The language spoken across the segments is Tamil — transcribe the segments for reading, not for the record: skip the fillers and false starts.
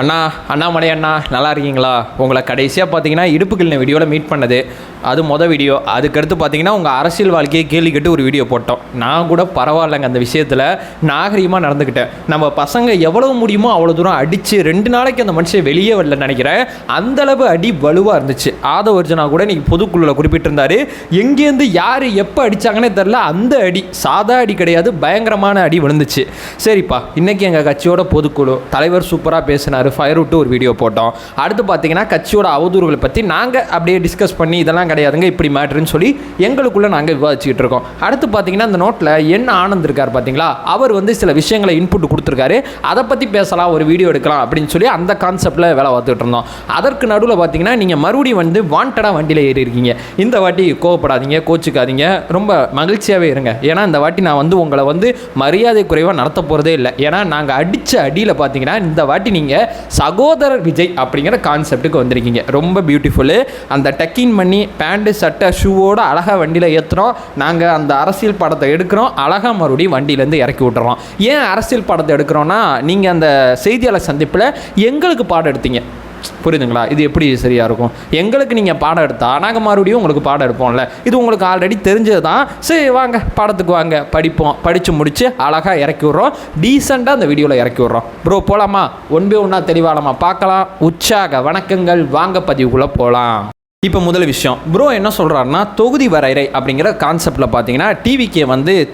அண்ணா அண்ணாமலை அண்ணா நல்லா இருக்கீங்களா? உங்களை கடைசியாக பார்த்தீங்கன்னா இடுப்புக்கிழமை வீடியோவில் மீட் பண்ணது அது மொதல் வீடியோ. அதுக்கடுத்து பார்த்தீங்கன்னா உங்கள் அரசியல் வாழ்க்கையை கேள்வி கேட்டு ஒரு வீடியோ போட்டோம். நான் கூட பரவாயில்லைங்க, அந்த விஷயத்தில் நாகரிகமாக நடந்துக்கிட்டேன். நம்ம பசங்க எவ்வளவு முடியுமோ அவ்வளோ தூரம் அடித்து 2 நாளைக்கு அந்த மனுஷன் வெளியே வரலன்னு நினைக்கிறேன். அந்தளவு அடி வலுவாக இருந்துச்சு. ஆதவர்ஜனா கூட இன்றைக்கி பொதுக்குழுவில் குறிப்பிட்டிருந்தார், எங்கேருந்து யார் எப்போ அடித்தாங்கன்னே தெரில, அந்த அடி சாதா அடி கிடையாது, பயங்கரமான அடி விழுந்துச்சு. சரிப்பா, இன்றைக்கி எங்கள் கட்சியோட பொதுக்குழு தலைவர் சூப்பராக பேசினார், ஃபயர் விட்டு ஒரு வீடியோ போட்டோம். அடுத்து பார்த்தீங்கன்னா கட்சியோட அவதூறுகளை பற்றி நாங்கள் அப்படியே டிஸ்கஸ் பண்ணி இதெல்லாம் கிடையாதுங்க இப்படி மேட்ருன்னு சொல்லி எங்களுக்குள்ளே நாங்கள் விவாதிச்சுக்கிட்டு இருக்கோம். அடுத்து பார்த்தீங்கன்னா இந்த நோட்டில் என்ன ஆனந்த் இருக்கார் பார்த்தீங்களா, அவர் சில விஷயங்களை இன்புட் கொடுத்துருக்காரு, அதை பற்றி பேசலாம், ஒரு வீடியோ எடுக்கலாம் அப்படின்னு சொல்லி அந்த கான்செப்டில் வேலை பார்த்துட்டு இருந்தோம். அதற்கு நடுவில் பார்த்தீங்கன்னா நீங்கள் மறுபடியும் வாண்டடாக வண்டியில் ஏறி இருக்கீங்க. இந்த வாட்டி கோவப்படாதீங்க, கோச்சுக்காதீங்க, ரொம்ப மகிழ்ச்சியாகவே இருங்க. ஏன்னா இந்த வாட்டி நான் உங்களை மரியாதை குறைவாக நடத்த போகிறதே இல்லை. ஏன்னா நாங்கள் அடித்த அடியில் பார்த்தீங்கன்னா இந்த வாட்டி நீங்கள் சகோதரர் விஜய் அப்படிங்கிற கான்செப்டுக்கு வந்திருக்கீங்க. ரொம்ப பியூட்டிஃபுல்லு. அந்த டக்கின் பண்ணி பேண்ட்டு சட்டை ஷூவோடு அழகாக வண்டியில் ஏற்றுறோம். நாங்கள் அந்த அரசியல் படத்தை எடுக்கிறோம், அழகாக மறுபடியும் வண்டியிலேருந்து இறக்கி விட்டுறோம். ஏன் அரசியல் படத்தை எடுக்கிறோன்னா, நீங்கள் அந்த செய்தியாளர் சந்திப்பில் எங்களுக்கு பாடம் எடுத்தீங்க, புரியுதுங்களா? இது எப்படி சரியாக இருக்கும்? எங்களுக்கு நீங்கள் பாடம் எடுத்தால் நாங்கள் மறுபடியும் உங்களுக்கு பாடம் எடுப்போம்ல. இது உங்களுக்கு ஆல்ரெடி தெரிஞ்சது தான். சரி வாங்க பாடத்துக்கு வாங்க, படிப்போம். படித்து முடித்து அழகாக இறக்கி விட்றோம், டீசெண்டாக அந்த வீடியோவில் இறக்கி விட்றோம். ப்ரோ போகலாமா? ஒன்பே ஒன்றா தெளிவாகலாமா பார்க்கலாம். உற்சாக வணக்கங்கள், வாங்க பதிவுக்குள்ளே போகலாம். இப்போ முதல் விஷயம், ப்ரோ என்ன சொல்கிறாருன்னா, தொகுதி வரையறை அப்படிங்கிற கான்செப்டில் பார்த்தீங்கன்னா டிவிக்கே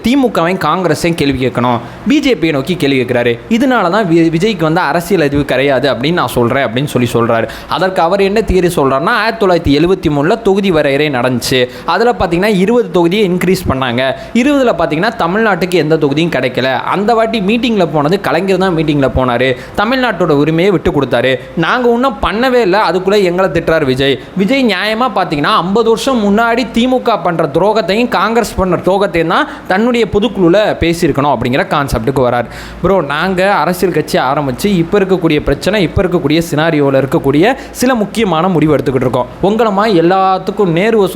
திமுகவையும் காங்கிரஸையும் கேள்வி கேட்கணும், பிஜேபியை நோக்கி கேள்வி கேட்குறாரு. இதனால தான் விஜய்க்கு அரசியல் எதுவும் கிடையாது அப்படின்னு நான் சொல்கிறேன் அப்படின்னு சொல்கிறாரு. அதற்கு அவர் என்ன தியரி சொல்கிறாருன்னா, 1973 தொகுதி வரையறை நடந்துச்சு. அதில் பார்த்தீங்கன்னா 20 தொகுதியை இன்க்ரீஸ் பண்ணாங்க. 20 பார்த்தீங்கன்னா தமிழ்நாட்டுக்கு எந்த தொகுதியும் கிடைக்கல. அந்த வாட்டி மீட்டிங்கில் போனது கலைஞர் தான் மீட்டிங்கில் போனார், தமிழ்நாட்டோட உரிமையை விட்டு கொடுத்தாரு. நாங்கள் ஒன்றும் பண்ணவே இல்லை, அதுக்குள்ளே எங்களை திட்டுறார் விஜய் நியாயமாக பார்த்தீங்கன்னா 50 வருஷம் முன்னாடி திமுக பண்ணுற துரோகத்தையும் காங்கிரஸ் பண்ணுற துரோகத்தையும் தான் தன்னுடைய பொதுக்குழுவில் பேசியிருக்கணும் அப்படிங்கிற கான்செப்டுக்கு வரார். ப்ரோ நாங்கள் அரசியல் கட்சி ஆரம்பித்து இப்போ இருக்கக்கூடிய பிரச்சனை, இப்போ இருக்கக்கூடிய சினாரியோவில் இருக்கக்கூடிய சில முக்கியமான முடிவு எடுத்துக்கிட்டு இருக்கோம். உங்களமா எல்லாத்துக்கும் நேருவை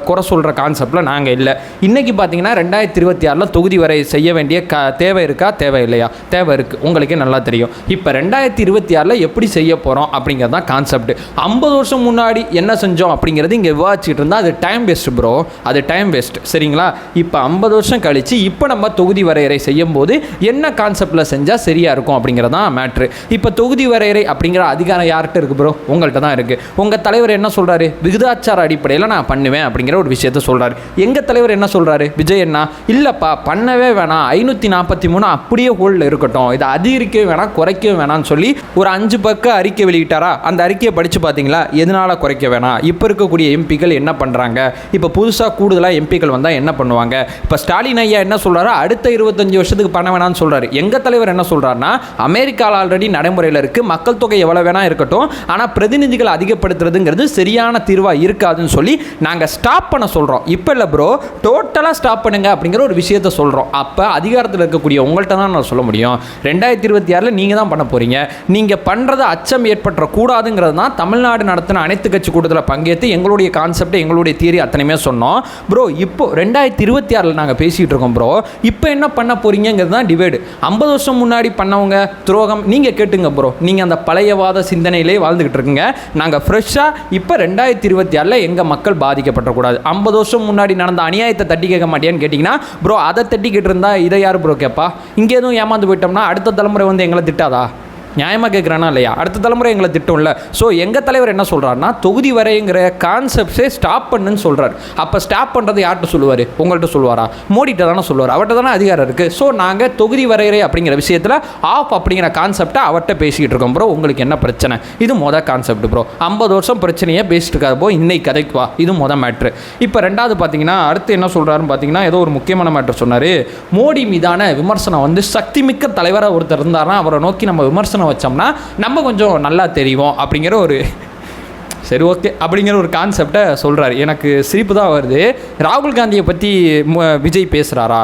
குறை சொல்கிற கான்செப்டில் நாங்கள் இல்லை. இன்றைக்கி பார்த்தீங்கன்னா 2026 தொகுதி வரை செய்ய வேண்டிய தேவை இருக்கா, தேவை இல்லையா? தேவை இருக்குது, உங்களுக்கே நல்லா தெரியும். இப்போ 2026 எப்படி செய்ய போகிறோம் அப்படிங்கிறது தான் கான்செப்ட். 50 வருஷம் முன்னாடி என்ன செஞ்சோம் அப்படிங்கிறது இங்கே விவாதிச்சுட்டு இருந்தால் அது டைம் வேஸ்ட் ப்ரோ, அது டைம் வேஸ்ட். சரிங்களா? இப்போ 50 வருஷம் கழித்து இப்போ நம்ம தொகுதி வரையறை செய்யும் போது என்ன கான்செப்டில் செஞ்சால் சரியாக இருக்கும் அப்படிங்கிறது தான் மேட்ரு. இப்போ தொகுதி வரையறை அப்படிங்கிற அதிகாரம் யார்கிட்ட இருக்குது ப்ரோ? உங்கள்கிட்ட தான் இருக்குது. உங்கள் தலைவர் என்ன சொல்கிறாரு? விகிதாச்சார அடிப்படையில் நான் பண்ணுவேன் அப்படிங்கிற ஒரு விஷயத்த சொல்கிறாரு. எங்கள் தலைவர் என்ன சொல்கிறாரு? விஜய் என்ன இல்லைப்பா பண்ணவே வேணாம், 543 அப்படியே ஹோல்டில் இருக்கட்டும், இதை அதிகரிக்கவே வேணாம், குறைக்கவே வேணாம்னு சொல்லி ஒரு 5 பக்கம் அறிக்கை வெளியிட்டாரா? அந்த அறிக்கையை படித்து பார்த்தீங்களா? எதனால் குறைக்க வேணாம், இப்போ இருக்கக்கூடிய எம்பிக்கள் என்ன பண்ணுறாங்க, இப்போ புதுசாக கூடுதலாக எம்பிக்கள் வந்தால் என்ன பண்ணுவாங்க, இப்போ ஸ்டாலின் ஐயா என்ன சொல்கிறாரோ அடுத்த 25 வருஷத்துக்கு பண்ண வேணாம்னு சொல்கிறாரு. எங்கள் தலைவர் என்ன சொல்கிறாருன்னா, அமெரிக்காவில் ஆல்ரெடி நடைமுறையில் இருக்குது, மக்கள் தொகை எவ்வளோ வேணால் இருக்கட்டும், ஆனால் பிரதிநிதிகள் அதிகப்படுத்துறதுங்கிறது சரியான தீர்வாக இருக்காதுன்னு சொல்லி நாங்கள் ஸ்டாப் பண்ண சொல்கிறோம். இப்போ இல்லை ப்ரோ, டோட்டலாக ஸ்டாப் பண்ணுங்க அப்படிங்கிற ஒரு விஷயத்தை சொல்கிறோம். அப்போ அதிகாரத்தில் இருக்கக்கூடிய உங்கள்கிட்ட தான் நான் சொல்ல முடியும். 2026 நீங்கள் தான் பண்ண போகிறீங்க. நீங்கள் பண்ணுறது அச்சம் ஏற்பட்டுறக்கூடாதுங்கிறது தான் தமிழ்நாடு நடத்தின அனைத்து கட்சி கூட்டத்தில் பங்கேற்று எங்களுடைய கான்செப்ட், எங்களுடைய தியரி அத்தனையுமே சொன்னோம். ப்ரோ இப்போ 2026 நாங்கள் பேசிகிட்டு இருக்கோம் ப்ரோ. இப்போ என்ன பண்ண போகிறீங்கிறது தான் டிவைடு. 50 வருஷம் முன்னாடி பண்ணவங்க துரோகம் நீங்கள் கேட்டுங்க ப்ரோ, நீங்கள் அந்த பழையவாத சிந்தனையிலே வாழ்ந்துக்கிட்டு இருக்குங்க. நாங்கள் ஃப்ரெஷ்ஷாக இப்போ 2026 எங்கள் மக்கள் பாதிக்கப்படக்கூடாது. 50 வருஷம் முன்னாடி நடந்த அநியாயத்தை தட்டி கேட்க மாட்டேன்னு கேட்டிங்கன்னா ப்ரோ, அதை தட்டிக்கிட்டு இருந்தால் இதை யார் ப்ரோ கேட்பா? இங்கே எதுவும் ஏமாந்து போயிட்டோம்னா அடுத்த தலைமுறை எங்களை திட்டாதா? நியாயமாக கேட்குறானா இல்லையா? அடுத்த தலைமுறை எங்களை திட்டம்ல. ஸோ எங்கள் தலைவர் என்ன சொல்கிறாருன்னா, தொகுதி வரைங்கிற கான்செப்ட்ஸே ஸ்டாப் பண்ணுன்னு சொல்கிறார். அப்போ ஸ்டாப் பண்ணுறது யார்கிட்ட சொல்லுவார்? உங்கள்கிட்ட சொல்லுவாரா? மோடிட்ட தானே சொல்லுவார், அவர்கிட்ட தானே அதிகாரம் இருக்குது. ஸோ நாங்கள் தொகுதி வரையறை அப்படிங்கிற விஷயத்தில் ஆஃப் அப்படிங்கிற கான்செப்டை அவர்கிட்ட பேசிக்கிட்டு இருக்கோம் ப்ரோ. உங்களுக்கு என்ன பிரச்சனை? இது மொதல் கான்செப்ட் ப்ரோ. 50 வருஷம் பிரச்சனையே பேசிட்டு இருக்காது ப்ரோ, இன்னைக்கு கதைக்கு வா, இது மொதல் மேட்ரு. இப்போ ரெண்டாவது பார்த்தீங்கன்னா அடுத்து என்ன சொல்கிறாருன்னு பார்த்தீங்கன்னா, ஏதோ ஒரு முக்கியமான மேட்ரு சொன்னார். மோடி மீதான விமர்சனம் சக்தி மிக்க தலைவராக ஒருத்தர் இருந்தார்னா அவரை நோக்கி நம்ம விமர்சனம் வச்சோம்னா நம்ம கொஞ்சம் நல்லா தெரியும் அப்படிங்கிற ஒரு சரி ஓகே அப்படிங்கிற ஒரு கான்செப்டை சொல்கிறாரு. எனக்கு சிரிப்பு தான் வருது. ராகுல் காந்தியை பற்றி விஜய் பேசுகிறாரா?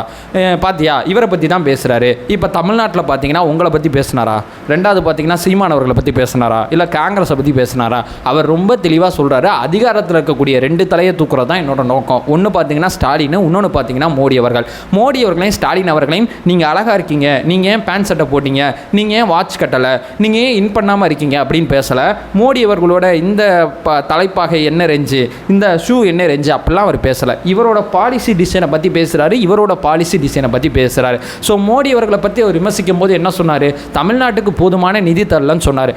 பார்த்தியா, இவரை பற்றி தான் பேசுகிறாரு. இப்போ தமிழ்நாட்டில் பார்த்தீங்கன்னா உங்களை பற்றி பேசினாரா? ரெண்டாவது பார்த்தீங்கன்னா சீமானவர்களை பற்றி பேசினாரா? இல்லை காங்கிரஸை பற்றி பேசினாரா? அவர் ரொம்ப தெளிவாக சொல்கிறாரு, அதிகாரத்தில் இருக்கக்கூடிய 2 தலையை தூக்குறது தான் என்னோட நோக்கம். ஒன்று பார்த்தீங்கன்னா ஸ்டாலின், இன்னொன்று பார்த்தீங்கன்னா மோடி அவர்கள். மோடி அவர்களையும் ஸ்டாலின் அவர்களையும் நீங்கள் அழகாக இருக்கீங்க, நீங்கள் ஏன் பேண்ட் சட்டை போட்டீங்க, நீங்கள் ஏன் வாட்ச் கட்டலை, நீங்கள் ஏன் இன் பண்ணாமல் இருக்கீங்க அப்படின்னு பேசலை. மோடி அவர்களோட இந்த தலைப்பாகை என்ன ரேஞ்சு, இந்த ஷூ என்ன ரேஞ்சு அப்படிலாம் அவர் பேசலை. இவரோட பாலிசி டிசைனை பற்றி பேசுகிறாரு, இவரோட பாலிசி டிசைனை பற்றி பேசுகிறாரு. ஸோ மோடி அவர்களை பற்றி அவர் விமர்சிக்கும் போது என்ன சொன்னார்? தமிழ்நாட்டுக்கு போதுமான நிதி தரலன்னு சொன்னார்.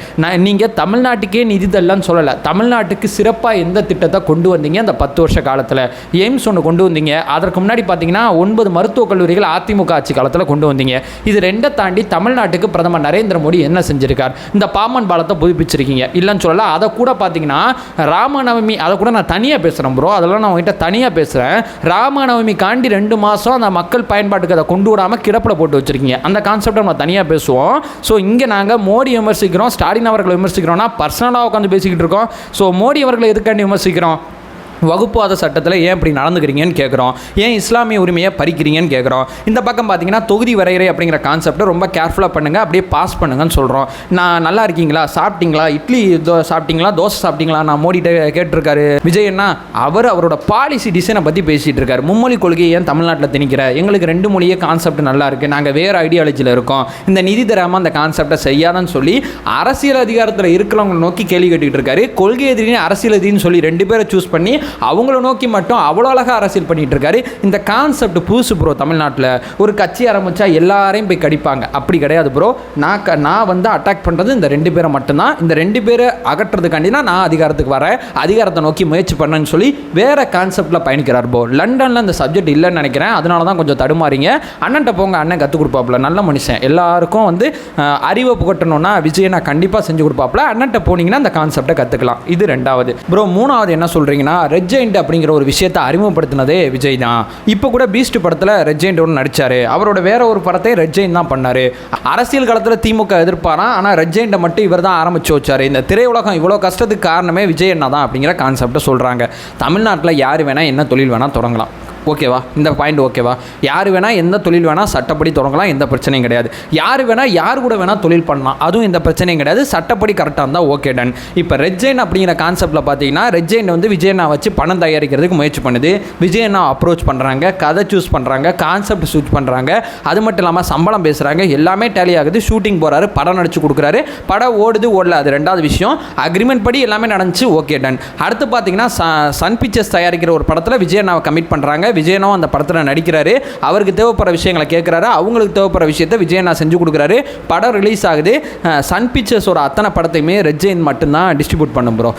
நீங்கள் தமிழ்நாட்டுக்கே நிதி தரலன்னு சொல்லலை, தமிழ்நாட்டுக்கு சிறப்பாக எந்த திட்டத்தை கொண்டு வந்தீங்க அந்த 10 வருஷ காலத்தில்? எய்ம்ஸ் ஒன்று கொண்டு வந்தீங்க. அதற்கு முன்னாடி பார்த்தீங்கன்னா 9 மருத்துவக் கல்லூரிகள் அதிமுக ஆட்சி காலத்தில் கொண்டு வந்தீங்க. இது 2 தாண்டி தமிழ்நாட்டுக்கு பிரதமர் நரேந்திர மோடி என்ன செஞ்சிருக்கார்? இந்த பாம்பன் பாலத்தை புதுப்பிச்சிருக்கீங்க, இல்லைன்னு சொல்லலாம். அதை கூட பார்த்தீங்கன்னா ராமநவமி, அதை கூட நான் தனியாக பேசுகிறேன் ப்ரோ, அதெல்லாம் நான் உங்ககிட்ட தனியாக பேசுகிறேன். ராமநவமி காண்டி 2 மாதம் அந்த மக்கள் பயன்பாட்டுக்கு அதை கொண்டு விடாமல் கிடப்பில் போட்டு வச்சுருக்கீங்க. அந்த கான்செப்டை நம்ம தனியாக பேசுவோம். ஸோ இங்கே நாங்கள் மோடி விமர்சிக்கிறோம், ஸ்டாலின் அவர்களை விமர்சிக்கிறோம்னா பர்சனலாக உட்காந்து பேசிக்கிட்டு இருக்கோம். ஸோ மோடி அவர்களை எதுக்காண்டி விமர்சிக்கிறோம்? வகுப்புவாத சட்டத்தில் ஏன் இப்படி நடந்துக்கிறீங்கன்னு கேட்குறோம், ஏன் இஸ்லாமிய உரிமையை பறிக்கிறீங்கன்னு கேட்குறோம். இந்த பக்கம் பார்த்தீங்கன்னா தொகுதி வரையறை அப்படிங்கிற கான்செப்டை ரொம்ப கேர்ஃபுல்லாக பண்ணுங்கள், அப்படியே பாஸ் பண்ணுங்கன்னு சொல்கிறோம். நான் நல்லா இருக்கீங்களா, சாப்பிட்டீங்களா, இட்லி சாப்பிட்டீங்களா, தோசை சாப்பிட்டீங்களா, நான் மோடிட்ட கேட்டிருக்காரு விஜய். என்ன அவரோட பாலிசி டிசைனை பற்றி பேசிகிட்டு இருக்காரு. மும்மொழி கொள்கையை ஏன் தமிழ்நாட்டில் திணிக்கிற, எங்களுக்கு 2 மொழியே கான்செப்ட் நல்லா இருக்குது, நாங்கள் வேறு ஐடியாலஜியில் இருக்கோம், இந்த நிதி தராமல் அந்த கான்செப்டை செய்யாதன்னு சொல்லி அரசியல் அதிகாரத்தில் இருக்கிறவங்களை நோக்கி கேள்வி கேட்டுக்கிட்டு இருக்காரு. கொள்கை எதிரின்னு அரசியல் எதிரின்னு சொல்லி 2 பேரை சூஸ் பண்ணி அவங்கள நோக்கி மட்டும் அவ்வளோ அழகாக அரசியல் பண்ணிட்டு இருக்காரு. இந்த கான்செப்ட் புதுசு ப்ரோ. தமிழ்நாட்டில் ஒரு கட்சி ஆரம்பித்தா எல்லாரையும் போய் கடிப்பாங்க, அப்படி கிடையாது ப்ரோ. நான் வந்து அட்டாக் பண்ணுறது இந்த 2 பேரை மட்டும்தான். இந்த 2 பேரை அகற்றுறதுக்காண்டினா நான் அதிகாரத்துக்கு வரேன், அதிகாரத்தை நோக்கி முயற்சி பண்ணேன்னு சொல்லி வேறு கான்செப்டில் பயணிக்கிறார் ப்ரோ. லண்டனில் இந்த சப்ஜெக்ட் இல்லைன்னு நினைக்கிறேன், அதனால தான் கொஞ்சம் தடுமாறிங்க. அண்ணன்ட்ட போங்க, அண்ணன் கற்றுக் கொடுப்பாப்புல, நல்ல மனுஷன். எல்லாருக்கும் வந்து அறிவை புகட்டணும்னா விஜய் நான் கண்டிப்பாக செஞ்சு கொடுப்பாப்புல. அண்ணன்ட்ட போனீங்கன்னா அந்த கான்செப்டை கற்றுக்கலாம். இது 2வது ப்ரோ. 3வது என்ன சொல்கிறீங்கன்னா, ரெட் ஜெயண்ட் அப்படிங்கிற ஒரு விஷயத்தை அறிமுகப்படுத்தினதே விஜய் தான். இப்போ கூட பீஸ்ட் படத்தில் ரெட் ஜெயண்ட் ஒன்று நடித்தார். அவரோட வேற ஒரு படத்தை ரெட் ஜெயண்ட் தான் பண்ணார். அரசியல் காலத்தில் திமுக எதிர்ப்பாராம், ஆனால் ரெட் ஜெயண்ட்டை மட்டும் இவர் தான் ஆரம்பிச்சு வச்சார். இந்த திரையுலகம் இவ்வளோ கஷ்டத்துக்கு காரணமே விஜய் அண்ணா தான் அப்படிங்கிற கான்செப்டை சொல்கிறாங்க. தமிழ்நாட்டில் யார் வேணால் என்ன தொழில் வேணால் தொடங்கலாம், ஓகேவா? இந்த பாயிண்ட் ஓகேவா? யார் வேணால் எந்த தொழில் வேணால் சட்டப்படி தொடங்கலாம், எந்த பிரச்சனையும் கிடையாது. யார் வேணால் யார் கூட வேணால் தொழில் பண்ணலாம், அதுவும் எந்த பிரச்சனையும் கிடையாது. சட்டப்படி கரெக்டாக இருந்தால் ஓகே டன். இப்போ ரெட் ஜெயண்ட் அப்படிங்கிற கான்செப்டில் பார்த்தீங்கன்னா ரெட் ஜெயண்ட் வந்து விஜயண்ணா வச்சு பணம் தயாரிக்கிறதுக்கு முயற்சி பண்ணுது. விஜயண்ணா அப்ரோச் பண்ணுறாங்க, கதை சூஸ் பண்ணுறாங்க, கான்செப்ட் சூஸ் பண்ணுறாங்க. அது மட்டும் இல்லாமல் சம்பளம் பேசுகிறாங்க, எல்லாமே டேலி ஆகுது. ஷூட்டிங் போகிறாரு, படம் நடிச்சு கொடுக்குறாரு, படம் ஓடுது ஓடல அது 2வது விஷயம். அக்ரிமெண்ட் படி எல்லாமே நடந்துச்சு, ஓகே டன். அடுத்து பார்த்தீங்கன்னா சன் பிக்சர்ஸ் தயாரிக்கிற ஒரு படத்தில் விஜயண்ணாவை கமிட் பண்ணுறாங்க. விஜயனும் அந்த படத்தில் நடிக்கிறாரு. அவருக்கு தேவைப்படுற விஷயங்களை கேட்குறாரு, அவங்களுக்கு தேவைப்படுற விஷயத்தை விஜயண்ணா செஞ்சு கொடுக்குறாரு. படம் ரிலீஸ் ஆகுது. சன் பிக்சர்ஸோட அத்தனை படத்தையுமே ரெட் ஜெயண்ட் மட்டும்தான் டிஸ்ட்ரிபியூட் பண்ணும் ப்ரோ.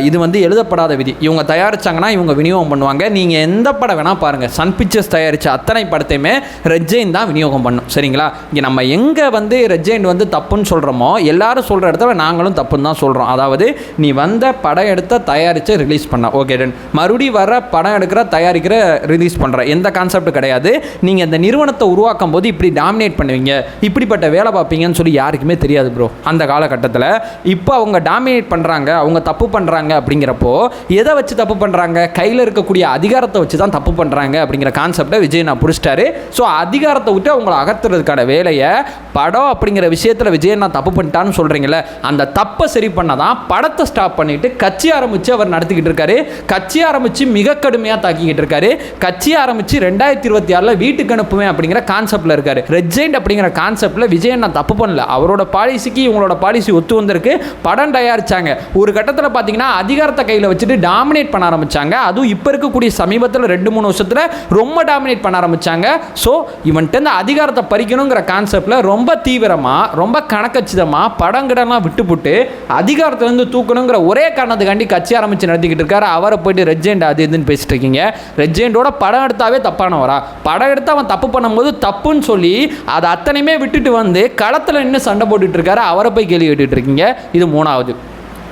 இது வந்து எழுதப்படாத விதி. இவங்க தயாரிச்சாங்கன்னா இவங்க விநியோகம் பண்ணுவாங்க. நீங்கள் எந்த படம் வேணால் பாருங்கள், சன் பிக்சர்ஸ் தயாரித்த அத்தனை படத்தையுமே ரெட் ஜெயண்ட் தான் விநியோகம் பண்ணும். சரிங்களா? இங்கே நம்ம எங்கே வந்து ரெட் ஜெயண்ட் வந்து தப்புன்னு சொல்கிறோமோ எல்லாரும் சொல்கிற இடத்துல நாங்களும் தப்புன்னு தான் சொல்கிறோம். அதாவது நீ வந்த படம் எடுத்த தயாரித்து ரிலீஸ் பண்ண ஓகே டன், மறுபடியும் வர படம் எடுக்கிற தயாரிக்கிற ரிலீஸ் பண்ணுற எந்த கான்செப்ட் கிடையாது. நீங்கள் இந்த நிறுவனத்தை உருவாக்கும் போது இப்படி டாமினேட் பண்ணுவீங்க, இப்படிப்பட்ட வேலை பார்ப்பீங்கன்னு சொல்லி யாருக்குமே தெரியாது ப்ரோ அந்த காலகட்டத்தில். இப்போ அவங்க டாமினேட் பண்ணுறாங்க, அவங்க தப்பு பண்ணுறாங்க. அப்படிங்கிறப்போ எதை வச்சு தப்பு பண்ணுறாங்க? கையில் இருக்கக்கூடிய அதிகாரத்தை வச்சு தான் தப்பு பண்ணுறாங்க அப்படிங்கிற கான்செப்டை விஜய் நான் புரிச்சிட்டாரு. ஸோ அதிகாரத்தை விட்டு அவங்கள அகற்றுறதுக்கான வேலையை படம் அப்படிங்கிற விஷயத்தில் விஜய் நான் தப்பு பண்ணிட்டான்னு சொல்கிறீங்களே, அந்த தப்பை சரி பண்ணதான் படத்தை ஸ்டாப் பண்ணிவிட்டு கட்சி ஆரம்பித்து அவர் நடத்திக்கிட்டு இருக்காரு. கட்சி ஆரம்பித்து மிக கடுமையாக தாக்கிக்கிட்டு இருக்காரு. கட்சி ஆரம்பித்து 2026 வீட்டுக்கு அனுப்புவேன் அப்படிங்கிற கான்செப்டில் இருக்காரு. ரெட் ஜெயண்ட் அப்படிங்கிற கான்செப்டில் விஜய் நான் தப்பு பண்ணல. அவரோட பாலிசிக்கு இவங்களோட பாலிசி ஒத்து வந்திருக்கு. படம் தயாரிச்சாங்க. ஒரு கட்டத்தில் பார்த்தீங்கன்னா அதிகாரத்தை கையில் வச்சுட்டு டாமினேட் பண்ண ஆரம்பிச்சாங்க. அதுவும் இப்போ இருக்கக்கூடிய சமீபத்தில் 2-3 வருஷத்தில் ரொம்ப டாமினேட் பண்ண ஆரம்பிச்சாங்க. ஸோ இவன்ட்டு இந்த அதிகாரத்தை பறிக்கணுங்கிற கான்செப்டில் ரொம்ப தீவிரமாக, ரொம்ப கணக்கச்சிதமாக படங்கிடலாம் விட்டுப்புட்டு அதிகாரத்திலேருந்து தூக்கணுங்கிற ஒரே காரணத்துக்காண்டி கட்சி ஆரம்பித்து நடத்திக்கிட்டு இருக்காரு. அவரை போயிட்டு ரெட் ஜெயண்ட் அது இதுன்னு பேசிட்டு இருக்கீங்க. ரெட் ஜெயண்டோட படம் எடுத்தாவே தப்பானவரா? படம் எடுத்து அவன் தப்பு பண்ணும்போது தப்புன்னு சொல்லி அதை அத்தனையுமே விட்டுட்டு வந்து களத்தில் நின்று சண்டை போட்டுட்டு இருக்காரு. அவரை போய் கேள்வி கேட்டுட்டு இருக்கீங்க. இது 3வது.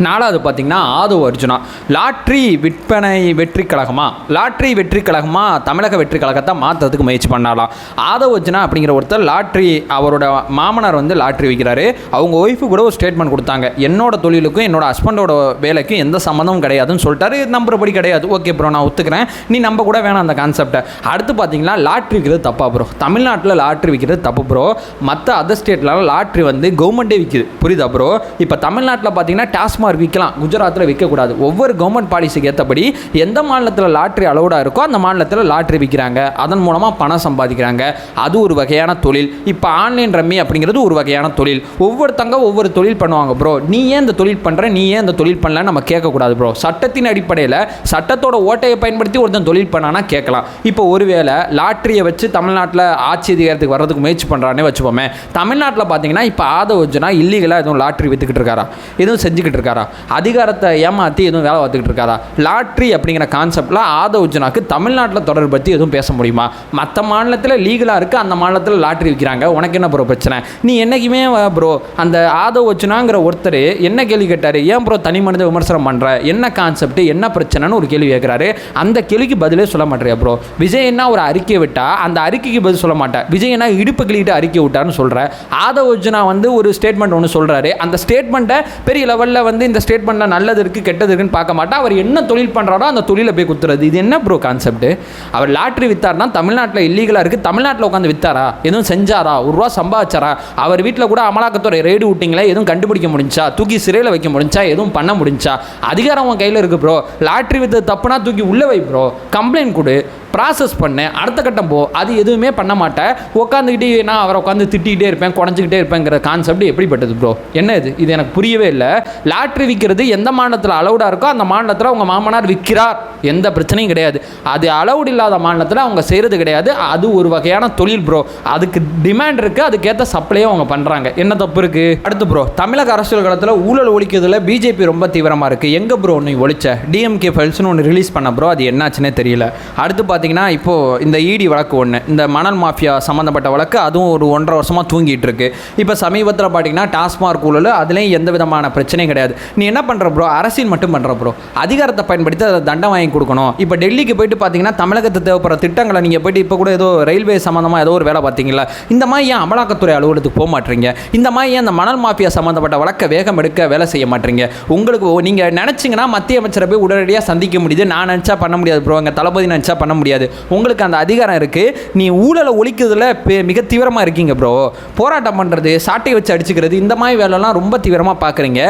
நாலாவது பார்த்தீங்கன்னா ஆதவ் அர்ஜுனா. லாட்ரி விற்பனை வெற்றி கழகமா தமிழக வெற்றி கழகத்தை மாற்றுறதுக்கு முயற்சி பண்ணலாம். ஆதவ் அர்ஜுனா அப்படிங்கிற ஒருத்தர் லாட்ரி, அவரோட மாமனார் வந்து லாட்ரி விற்கிறாரு. அவங்க ஒய்ஃபு கூட ஒரு ஸ்டேட்மெண்ட் கொடுத்தாங்க, என்னோட தொழிலுக்கும் என்னோட ஹஸ்பண்டோட வேலைக்கும் எந்த சம்மந்தமும் கிடையாதுன்னு சொல்லிட்டாரு. நம்புறபடி கிடையாது. ஓகே ப்ரோ, நான் ஒத்துக்கிறேன், நீ நம்ப கூட வேணாம் அந்த கான்செப்டை. அடுத்து பார்த்தீங்கன்னா லாட்ரி விற்கிறது தப்பா ப்ரோ? தமிழ்நாட்டில் லாட்ரி விற்கிறது தப்பு ப்ரோ. மற்ற அதர் ஸ்டேட்லாம் லாட்ரி வந்து கவர்மெண்ட்டே விற்கிது, புரியுதா ப்ரோ? இப்போ தமிழ்நாட்டில் பார்த்தீங்கன்னா டாஸ்மார்க் விற்கலாம், குஜராத்தில் விற்கக்கூடாது. ஒவ்வொரு கவர்மெண்ட் பாலிசிக்கு ஏற்றபடி எந்த மாநிலத்தில் லாட்ரி அலௌடாக இருக்கோ அந்த மாநிலத்தில் லாட்ரி விற்கிறாங்க, அதன் மூலமாக பணம் சம்பாதிக்கிறாங்க. அது ஒரு வகையான தொழில். இப்போ ஆன்லைன் ரம்மி அப்படிங்கிறது ஒரு வகையான தொழில். ஒவ்வொருத்தங்க ஒவ்வொரு தொழில் பண்ணுவாங்க ப்ரோ. நீ ஏன் இந்த தொழில் பண்ணுற, நீ ஏன் இந்த தொழில் பண்ணலன்னு நம்ம கேட்கக்கூடாது ப்ரோ. சட்டத்தின் அடிப்படையில் சட்டத்தோட ஓட்டையை பயன்படுத்தி ஒருத்தன் தொழில் பண்ணானா கேட்கலாம். இப்போ ஒருவேளை லாட்ரியை வச்சு தமிழ்நாட்டில் ஆட்சி அதிகாரத்துக்கு வர்றதுக்கு முயற்சி பண்ணுறானே வச்சுப்போமே, தமிழ்நாட்டில் பார்த்தீங்கன்னா இப்போ ஆதவ் அர்ஜுனா இல்லீகலாக எதுவும் லாட்ரி விற்றுக்கிட்டு இருக்காரா, எதுவும் செஞ்சுக்கிட்டு இருக்காரா, அதிகாரத்தை ஏமாற்றி எதுவும் வேலை பார்த்துக்கிட்டு இருக்காரா? லாட்ரி அப்படிங்கிற கான்செப்டில் ஆதவ் அர்ஜுனாக்கு தமிழ்நாட்டில் தொடர்பு பற்றி எதுவும் பேச முடியுமா? மற்ற மாநிலத்தில் லீகலாக இருக்குது, அந்த மாநிலத்தில் லாட்ரி விற்கிறாங்க, உனக்கு என்ன ப்ரோ பிரச்சனை? நீ என்றைக்குமே ப்ரோ அந்த ஆதவ் அர்ஜுனாங்கிற ஒருத்தர் என்ன கேள்வி கேட்டார், ஏன் ப்ரோ தனி மனித விமர்சனம் பண்ணுற, என்ன கான்செப்ட், என்ன பிரச்சனைன்னு ஒரு கேள்வி கேட்குறாரு. அந்த கேள்விக்கு பதிலே சொல்ல மாட்டேறியா ப்ரோ? விஜய் என்ன ஒரு அறிக்கை விட்டா அந்த அறிக்கைக்கு பதில் சொல்ல மாட்டேன். விஜய் என்ன இடுப்பு கிளிட்டு அறிக்கை விட்டார்னு சொல்கிற. ஆதவ் அர்ஜுனா வந்து ஒரு ஸ்டேட்மெண்ட் ஒன்று சொல்கிறாரு. அந்த ஸ்டேட்மெண்ட்டை பெரிய லெவலில் வந்து இந்த ஸ்டேட்மெண்ட்டில் நல்லது இருக்குது கெட்டது இருக்குன்னு பார்க்க மாட்டா. அவர் என்ன தொழில் பண்ணுறாரோ அந்த தொழிலை போய் குத்துறது. இது என்ன ப்ரோ கான்செப்ட்? அவர் லாட்ரி வித்தார்னா தமிழ்நாட்டில் இல்லீகலாக இருக்குது, தமிழ்நாட்டில் உட்காந்து வித்தாரா, எதுவும் செஞ்சாரா, ₹1 சம்பாதிச்சாரா? அவர் வீட்டில் கூட அமலாக்கத்துறை ரெய்டு விட்டிங்களே, எதுவும் கண்டுபிடிக்க முடிஞ்சா, தூக்கி சிறையில் வைக்க முடிஞ்சா, எதுவும் பண்ண முடிஞ்சா? அதிகாரம் உன் கையில் இருக்குது ப்ரோ. லாட்ரி வித்து தப்புனா தூக்கி உள்ளே வை ப்ரோ, கம்ப்ளைண்ட் கொடு, ப்ராசஸ் பண்ண, அடுத்த கட்டம் போ. அது எதுவுமே பண்ண மாட்டேன், உட்காந்துக்கிட்டே நான் அவரை உட்காந்து திட்டிகிட்டே இருப்பேன், குறைஞ்சிக்கிட்டே இருப்பேங்கிற கான்செப்ட் எப்படிப்பட்டது ப்ரோ? என்ன இது எனக்கு புரியவே இல்லை. லாட்ரி விற்கிறது எந்த மாநிலத்தில் அலௌடாக இருக்கோ அந்த மாநிலத்தில் அவங்க மாமனார் விற்கிறார், எந்த பிரச்சனையும் கிடையாது. அது அலௌடு இல்லாத மாநிலத்தில் அவங்க செய்கிறது கிடையாது. அது ஒரு வகையான தொழில் ப்ரோ. அதுக்கு டிமாண்ட் இருக்குது, அதுக்கேற்ற சப்ளையும் அவங்க பண்ணுறாங்க. என்ன தப்பு இருக்குது? அடுத்து ப்ரோ, தமிழக அரசியல் காலத்தில் ஊழல் ஒழிக்கிறதுல பிஜேபி ரொம்ப தீவிரமாக இருக்குது. எங்கே ப்ரோ ஒன்று ஒழிச்ச டிஎம்கே ஃபைல்ஸ்னு ஒன்று ரிலீஸ் பண்ண ப்ரோ, அது என்னாச்சுன்னே தெரியல. அடுத்து பார்த்தீங்கன்னா இப்போது இந்த இடி வழக்கு ஒன்று, இந்த மணல் மாஃபியா சம்மந்தப்பட்ட வழக்கு, அதுவும் ஒரு 1.5 வருஷமாக தூங்கிட்டு இருக்கு. இப்போ சமீபத்தில் பார்த்தீங்கன்னா டாஸ்மார்க் ஊழல், அதுலேயும் எந்த விதமான பிரச்சனையும் கிடையாது. நீ என்ன பண்ணுற ப்ரோ? அரசியல் மட்டும் பண்ணுற ப்ரோ. அதிகாரத்தை பயன்படுத்தி அதை தண்டனை வாங்கி கொடுக்கணும். இப்போ டெல்லிக்கு போயிட்டு பார்த்தீங்கன்னா தமிழகத்துக்கு தேவைப்படுற திட்டங்களை நீங்கள் போயிட்டு இப்போ கூட ஏதோ ரயில்வே சம்மந்தமாக ஏதோ ஒரு வேலை பார்த்தீங்களா, இந்த மாதிரி ஏன் அமலாக்கத்துறை அலுவலகத்துக்கு போக மாட்டீங்க? இந்த மாதிரி ஏன் அந்த மணல் மாஃபியா சம்மந்தப்பட்ட வழக்கை வேகம் எடுக்க வேலை செய்ய மாட்டீங்க? உங்களுக்கு நீங்கள் நினச்சிங்கன்னா மத்திய அமைச்சரை போய் உடனடியாக சந்திக்க முடியுது. நான் நினச்சா பண்ண முடியாது ப்ரோ, எங்கள் தளபதி நினச்சா பண்ண முடியாது. உங்களுக்கு அந்த அதிகாரம் இருக்குது. நீ ஊழலை ஒழிக்கிறதுல மிக தீவிரமாக இருக்கீங்க ப்ரோ. போராட்டம் பண்ணுறது, சாட்டை வச்சு அடிச்சுக்கிறது, இந்த மாதிரி வேலைலாம் ரொம்ப தீவிரமாக பார்க்குறீங்க.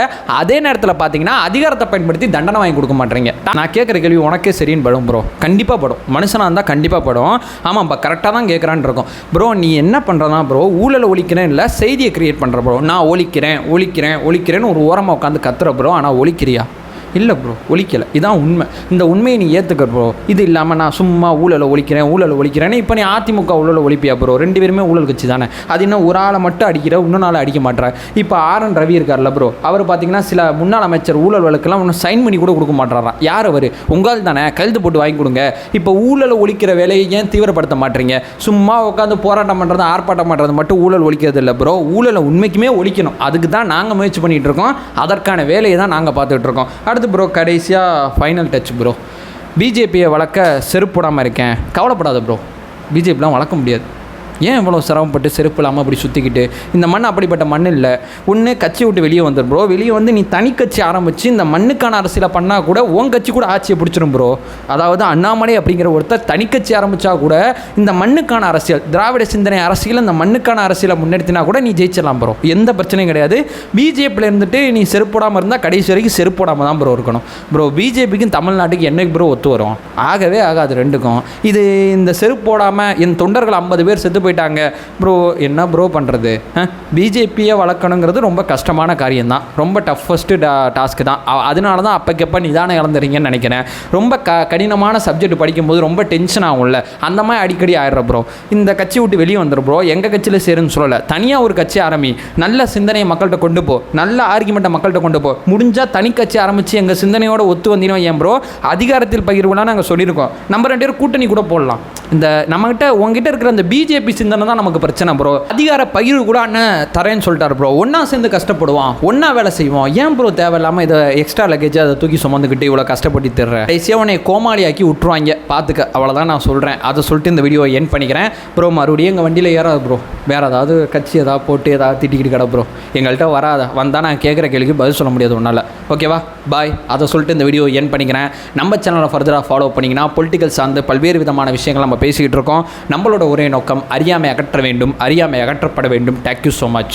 அதே நேரத்தில் பார்த்தீங்கன்னா அதிகாரத்தை பயன்படுத்தி தண்டனை வாங்கி கொடுக்க மாட்டீங்க. நான் கேட்குற கேள்வி உனக்கே சரின்னு படும் ப்ரோ. கண்டிப்பாக படும், மனுஷனாக இருந்தால் கண்டிப்பாக படும். ஆமாம் கரெக்டாக தான் கேட்குறான்னு இருக்கும் ப்ரோ. நீ என்ன பண்ணுறதா ப்ரோ? ஊழலை ஒழிக்கிறேன் இல்லை, செய்தியை கிரியேட் பண்ணுற ப்ரோ. நான் ஒழிக்கிறேன்னு ஒரு ஓரமாக உட்காந்து கத்துற ப்ரோ. ஆனால் ஒழிக்கிறியா? இல்லை ப்ரோ, ஒழிக்கலை. இதான் உண்மை. இந்த உண்மையை நீ ஏற்றுக்க ப்ரோ. இது இல்லாமல் நான் சும்மா ஊழலை ஒழிக்கிறேன்னு இப்போ நீ அதிமுக ஊழலை ஒழிப்பியா ப்ரோ? 2 பேருமே ஊழல் கட்சி தானே. அது இன்னும் ஒரு ஆளை மட்டும் அடிக்கிற, இன்னும் நாளை அடிக்க மாட்டேற. இப்போ RN ரவி இருக்கார்ல ப்ரோ, அவர் பார்த்தீங்கன்னா சில முன்னாள் அமைச்சர் ஊழல் வழக்கெல்லாம் ஒன்றும் சைன் பண்ணி கூட கொடுக்க மாட்டாராம். யார் அவர்? உங்கள் தானே, கழுத்து போட்டு வாங்கி கொடுங்க. இப்போ ஊழலை ஒழிக்கிற வேலையை ஏன் தீவிரப்படுத்த மாட்டீங்க? சும்மா உட்காந்து போராட்டம் பண்ணுறது, ஆர்ப்பாட்டம் பண்ணுறது மட்டும் ஊழல் ஒழிக்கிறது இல்லை ப்ரோ. ஊழலை உண்மைக்குமே ஒழிக்கணும். அதுக்கு தான் நாங்கள் முயற்சி பண்ணிகிட்டு இருக்கோம். அதற்கான வேலையை தான் நாங்கள் பார்த்துக்கிட்டு இருக்கோம். அடுத்து ப்ரோ, கடைசியாக ஃபைனல் டச் ப்ரோ, பிஜேபியை வளர்க்க செருப்பு போடாமல் இருக்கேன். கவலைப்படாத ப்ரோ, பிஜேபிலாம் வளர்க்க முடியாது. ஏன் இவ்வளோ சிரமப்பட்டு செருப்பு இல்லாமல் அப்படி சுற்றிக்கிட்டு? இந்த மண் அப்படிப்பட்ட மண் இல்லை. ஒன்று கட்சி விட்டு வெளியே வந்துடும் ப்ரோ. வெளியே வந்து நீ தனி கட்சி ஆரம்பித்து இந்த மண்ணுக்கான அரசியலை பண்ணால் கூட உன் கட்சி கூட ஆட்சியை பிடிச்சிடும் ப்ரோ. அதாவது அண்ணாமலை அப்படிங்கிற ஒருத்தர் தனி கட்சி ஆரம்பித்தா கூட இந்த மண்ணுக்கான அரசியல், திராவிட சிந்தனை அரசியல், இந்த மண்ணுக்கான அரசியலை முன்னெடுத்தினா கூட நீ ஜெயிச்சிடலாம் ப்ரோ. எந்த பிரச்சனையும் கிடையாது. பிஜேபியில் இருந்துட்டு நீ செருப்பு போடாமல் இருந்தால் கடைசி வரைக்கும் செருப்பு போடாமல் தான் ப்ரோ இருக்கணும் ப்ரோ. பிஜேபிக்கும் தமிழ்நாட்டுக்கு என்னைக்கு ப்ரோ ஒத்து வரும்? ஆகவே ஆகாது ரெண்டுக்கும். இது இந்த செருப்பு போடாமல் என் தொண்டர்கள் 50 பேர் செத்து போயிட்டாங்க ப்ரோ, என்ன ப்ரோ பண்ணுறது? பிஜேபியை வளர்க்கணுங்கிறது ரொம்ப கஷ்டமான காரியம்தான், ரொம்ப டஃபஸ்ட்டு டாஸ்க்கு தான். அதனால தான் அப்பக்கப்போ நிதானம் இழந்துறீங்கன்னு நினைக்கிறேன். ரொம்ப கடினமான சப்ஜெக்ட் படிக்கும்போது ரொம்ப டென்ஷன் ஆகும்ல, அந்த மாதிரி அடிக்கடி ஆயிடுற ப்ரோ. இந்த கட்சி விட்டு வெளியே வந்துடும் ப்ரோ. எங்கள் கட்சியில் சேருன்னு சொல்லலை, தனியாக ஒரு கட்சி ஆரம்பி, நல்ல சிந்தனையை மக்கள்கிட்ட கொண்டு போ, நல்ல ஆர்குமெண்ட்டை மக்கள்கிட்ட கொண்டு போ. முடிஞ்சால் தனி கட்சி ஆரம்பித்து எங்கள் சிந்தனையோட ஒத்து வந்தீங்கன்னா ஏன் ப்ரோ அதிகாரத்தில் பகிர்வுலாம் நாங்கள் சொல்லியிருக்கோம். நம்ம 2 பேரும் கூட்டணி கூட போடலாம். இந்த நம்மகிட்ட உங்ககிட்ட இருக்கிற அந்த பிஜேபி சிந்தனை தான் நமக்கு பிரச்சனை ப்ரோ. அதிகார பகிர்வு கூட அண்ணன் தரேன்னு சொல்லிட்டாரு ப்ரோ. ஒன்றா சேர்ந்து கஷ்டப்படுவான், ஒன்றா வேலை செய்வோம். ஏன் ப்ரோ தேவையில்லாமல் இதை எக்ஸ்ட்ரா லக்கேஜ் அதை தூக்கி சுமந்துக்கிட்டு இவ்வளோ கஷ்டப்பட்டு தர்றேன். கடைசியாக உன்னை கோமாளியாக்கி விட்டுருவாங்க பார்த்துக்க. அவ்வளோதான் நான் சொல்கிறேன். அதை சொல்லிட்டு இந்த வீடியோ என் பண்ணிக்கிறேன் ப்ரோ. மறுபடியும் எங்கள் வண்டியில் ஏறாது ப்ரோ. வேறு ஏதாவது கட்சி ஏதாவது போட்டு ஏதாவது திட்டிக்கிட்டு கடை ப்ரோ. எங்கள்கிட்ட வராத வந்தால் நான் கேட்குற கேள்விக்கு பதில் சொல்ல முடியாது ஒன்றால். ஓகேவா, பாய். அதை சொல்லிட்டு இந்த வீடியோ என் பண்ணிக்கிறேன். நம்ம சேனலை ஃபர்தராக ஃபாலோ பண்ணிங்கன்னா பொலிட்டிக்கல் சார்ந்து பல்வேறு விதமான விஷயங்கள் நம்ம பேசிக்கிட்டு இருக்கோம். நம்மளோட ஒரே நோக்கம் அறியாமை அகற்ற வேண்டும், அறியாமை அகற்றப்பட வேண்டும். Thank you so much.